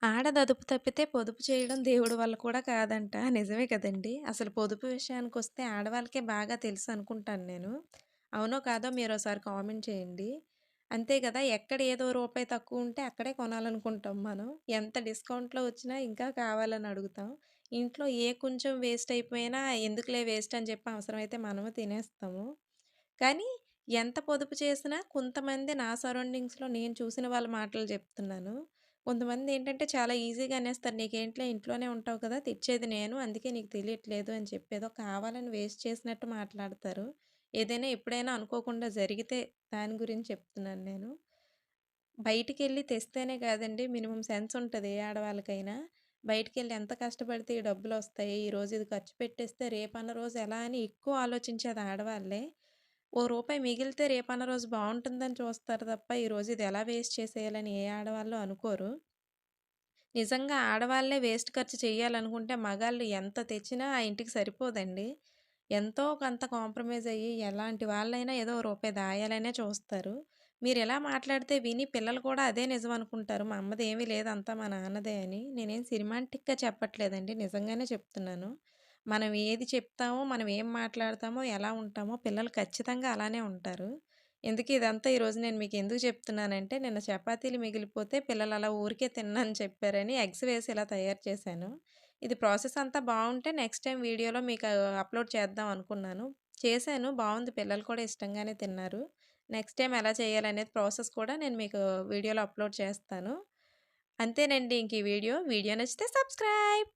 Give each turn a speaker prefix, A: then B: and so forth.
A: ఆడది తప్పితే పొదుపు చేయడం దేవుడి వల్ల కూడా కాదంట. నిజమే కదండీ! అసలు పొదుపు విషయానికొస్తే ఆడవాళ్ళకే బాగా తెలుసనుకుంటాను నేను. అవునో కాదో మీరోసారి కామెంట్ చేయండి. అంతే కదా! ఎక్కడ ఏదో రూపాయి తక్కువుంటే అక్కడే కొనాలనుకుంటాం మనం. ఎంత డిస్కౌంట్‌లో వచ్చినా ఇంకా కావాలని అడుగుతాం. ఇంట్లో ఏ కొంచెం వేస్ట్ అయిపోయినా ఎందుకులే వేస్ట్ అని చెప్పి అవసరమైతే మనము తినేస్తాము. కానీ ఎంత పొదుపు చేసినా కొంతమంది నా సరౌండింగ్స్‌లో నేను చూసిన వాళ్ళ మాటలు చెప్తున్నాను. కొంతమందేంటంటే చాలా ఈజీగా అనేస్తారు. "నీకేంట్లే ఇంట్లోనే ఉంటావు కదా! తెచ్చేది నేను. అందుకే నీకు తెలియట్లేదు" అని చెప్పి ఏదో కావాలని వేస్ట్ చేసినట్టు మాట్లాడతారు. ఏదైనా ఎప్పుడైనా అనుకోకుండా జరిగితే దాని గురించి చెప్తున్నాను నేను. బయటికెళ్ళి తెస్తేనే కాదండి మినిమమ్ సెన్స్ ఉంటది ఏ ఆడవాళ్ళకైనా. బయటికెళ్ళి ఎంత కష్టపడితే ఈ డబ్బులొస్తాయి, ఈరోజు ఇది ఖర్చు పెట్టేస్తే రేపన్న రోజు ఎలా అని ఎక్కువ ఆలోచించేది ఆడవాళ్ళే. ఓ రూపాయి మిగిలితే రేపన్న రోజు బావుంటుందని చూస్తారు తప్ప, ఈరోజు ఇది ఎలా వేస్ట్ చేసేయాలని ఏ ఆడవాళ్ళు అనుకోరు. నిజంగా ఆడవాళ్ళే వేస్ట్ ఖర్చు చేయాలనుకుంటే మగాళ్ళు ఎంత తెచ్చినా ఆ ఇంటికి సరిపోదండి. ఎంతో కొంత కాంప్రమైజ్ అయ్యి ఎలాంటి వాళ్ళైనా ఏదో ఓ రూపాయి దాయాలనే చూస్తారు. మీరిలా మాట్లాడితే విని పిల్లలు కూడా అదే నిజం అనుకుంటారు. మా అమ్మదేమీ లేదు అంతా మా నాన్నదే అని. నేనేం సినిమాంటిక్‌గా చెప్పట్లేదండి. నిజంగానే చెప్తున్నాను. మనం ఏది చెప్తామో, మనం ఏం మాట్లాడతామో, ఎలా ఉంటామో పిల్లలు ఖచ్చితంగా అలానే ఉంటారు. ఎందుకు ఇదంతా ఈరోజు నేను మీకెందుకు చెప్తున్నానంటే, నిన్న చపాతీలు మిగిలిపోతే పిల్లలలా ఊరికే తిననని చెప్పారని ఎగ్స్ వేసి ఇలా తయారు చేశాను. ఇది ప్రాసెస్ అంతా బావుంటే నెక్స్ట్ టైమ్ వీడియోలో మీకు అప్‌లోడ్ చేద్దాం అనుకున్నాను. చేశాను బావుంది. పిల్లలు కూడా ఇష్టంగానే తిన్నారు. నెక్స్ట్ టైమ్ ఎలా చేయాలనేది ప్రాసెస్ కూడా నేను మీకు వీడియోలో అప్‌లోడ్ చేస్తాను. అంతేనండి ఇంక ఈ వీడియో. వీడియో నచ్చితే సబ్స్క్రైబ్.